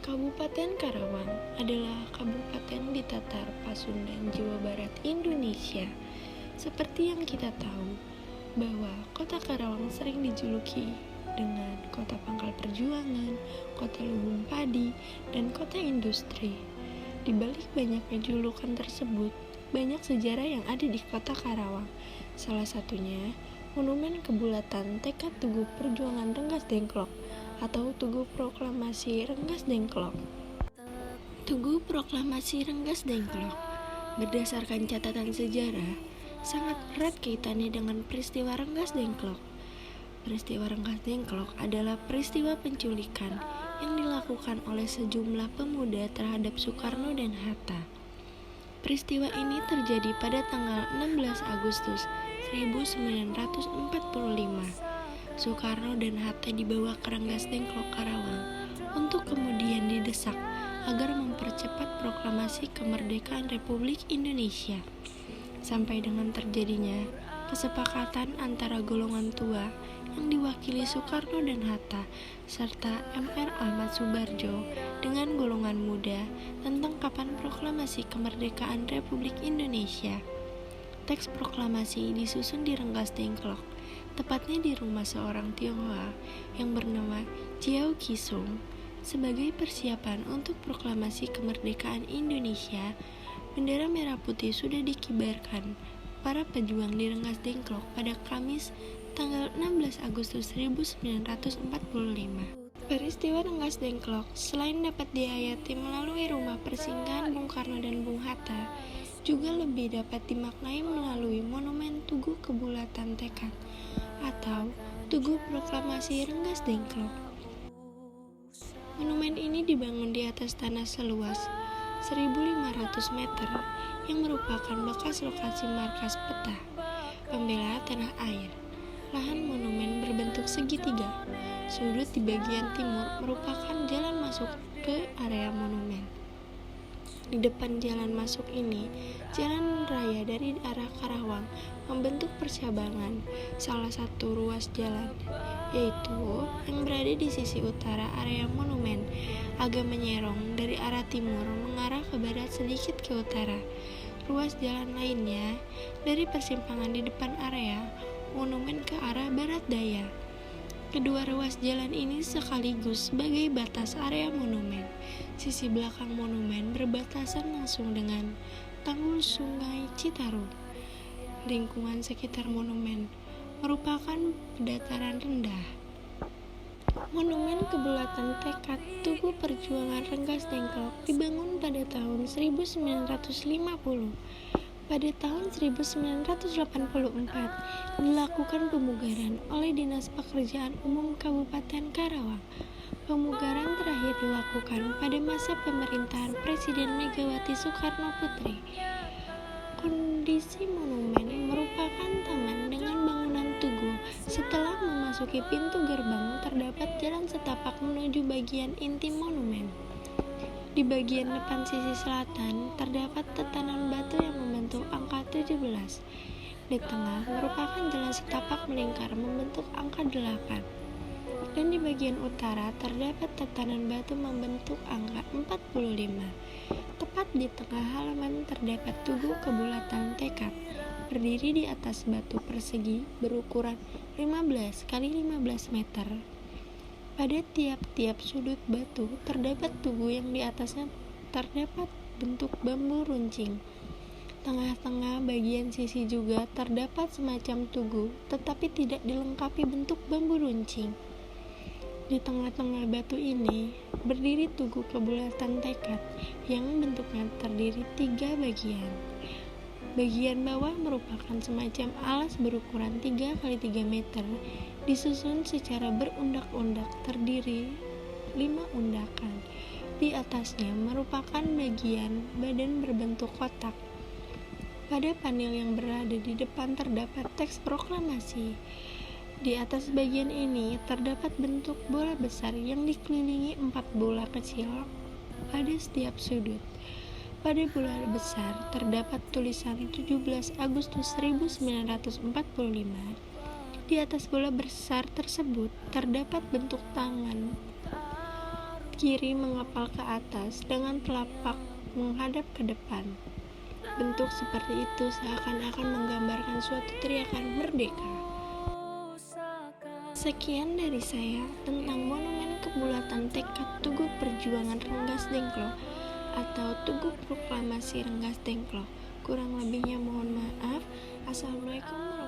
Kabupaten Karawang adalah kabupaten di Tatar Pasundan, Jawa Barat, Indonesia. Seperti yang kita tahu, bahwa kota Karawang sering dijuluki dengan kota pangkal perjuangan, kota lumbung padi, dan kota industri. Di balik banyaknya julukan tersebut, banyak sejarah yang ada di kota Karawang. Salah satunya, Monumen Kebulatan Tekad Tugu Perjuangan Renggas Dengklok atau Tugu Proklamasi Renggas Dengklok. Tugu Proklamasi Renggas Dengklok berdasarkan catatan sejarah sangat erat kaitannya dengan peristiwa Renggas Dengklok. Peristiwa Renggas Dengklok adalah peristiwa penculikan yang dilakukan oleh sejumlah pemuda terhadap Soekarno dan Hatta. Peristiwa ini terjadi pada tanggal 16 Agustus 1945. Soekarno dan Hatta dibawa ke Renggas Dengklok Karawang untuk kemudian didesak agar mempercepat proklamasi kemerdekaan Republik Indonesia. Sampai dengan terjadinya kesepakatan antara golongan tua yang diwakili Soekarno dan Hatta serta Mr. Ahmad Subarjo dengan golongan muda tentang kapan proklamasi kemerdekaan Republik Indonesia. Teks proklamasi disusun di Renggas Dengklok, tepatnya di rumah seorang Tionghoa yang bernama Chiao Kisong. Sebagai persiapan untuk proklamasi kemerdekaan Indonesia, bendera merah putih sudah dikibarkan para pejuang di Renggas Dengklok pada Kamis tanggal 16 Agustus 1945. Peristiwa Renggas Dengklok selain dapat dihayati melalui rumah persinggahan Bung Karno dan Bung Hatta, juga lebih dapat dimaknai melalui Monumen Tugu Kebulatan Tekad atau Tugu Proklamasi Renggas Dengklok. Monumen ini dibangun di atas tanah seluas 1.500 meter yang merupakan bekas lokasi markas peta pembela tanah air. Lahan monumen berbentuk segitiga. Sudut di bagian timur merupakan jalan masuk ke area monumen. Di depan jalan masuk ini, jalan raya dari arah Karawang membentuk percabangan salah satu ruas jalan, yaitu yang berada di sisi utara area monumen, agak menyerong dari arah timur mengarah ke barat sedikit ke utara. Ruas jalan lainnya dari persimpangan di depan area monumen ke arah barat daya. Kedua ruas jalan ini sekaligus sebagai batas area monumen. Sisi belakang monumen berbatasan langsung dengan tanggul Sungai Citarum. Lingkungan sekitar monumen merupakan dataran rendah. Monumen Kebulatan Tekad Tugu Perjuangan Renggas Dengklok dibangun pada tahun 1950. Pada tahun 1984 dilakukan pemugaran oleh Dinas Pekerjaan Umum Kabupaten Karawang. Pemugaran terakhir dilakukan pada masa pemerintahan Presiden Megawati Soekarno Putri. Kondisi monumen merupakan taman dengan bangunan tugu. Setelah memasuki pintu gerbang terdapat jalan setapak menuju bagian inti monumen. Di bagian depan sisi selatan terdapat tatanan batu yang membentuk angka 17. Di tengah merupakan jalan setapak melingkar membentuk angka 8. Dan di bagian utara terdapat tatanan batu membentuk angka 45. Tepat di tengah halaman terdapat Tugu Kebulatan Tekad, berdiri di atas batu persegi berukuran 15 x 15 meter. Pada tiap-tiap sudut batu terdapat tugu yang di atasnya terdapat bentuk bambu runcing. Tengah-tengah bagian sisi juga terdapat semacam tugu, tetapi tidak dilengkapi bentuk bambu runcing. Di tengah-tengah batu ini berdiri Tugu Kebulatan Tekad yang bentuknya terdiri 3 bagian. Bagian bawah merupakan semacam alas berukuran 3 x 3 meter, disusun secara berundak-undak terdiri 5 undakan. Di atasnya merupakan bagian badan berbentuk kotak. Pada panel yang berada di depan terdapat teks proklamasi. Di atas bagian ini terdapat bentuk bola besar yang dikelilingi 4 bola kecil pada setiap sudut. Pada bola besar terdapat tulisan 17 Agustus 1945. Di atas bola besar tersebut terdapat bentuk tangan kiri mengepal ke atas dengan telapak menghadap ke depan. Bentuk seperti itu seakan-akan menggambarkan suatu teriakan merdeka. Sekian dari saya tentang monumen kebulatan tekad Tugu Perjuangan Rengas Dengklok atau Tugu Proklamasi Rengas Dengklok. Kurang lebihnya mohon maaf. Assalamualaikum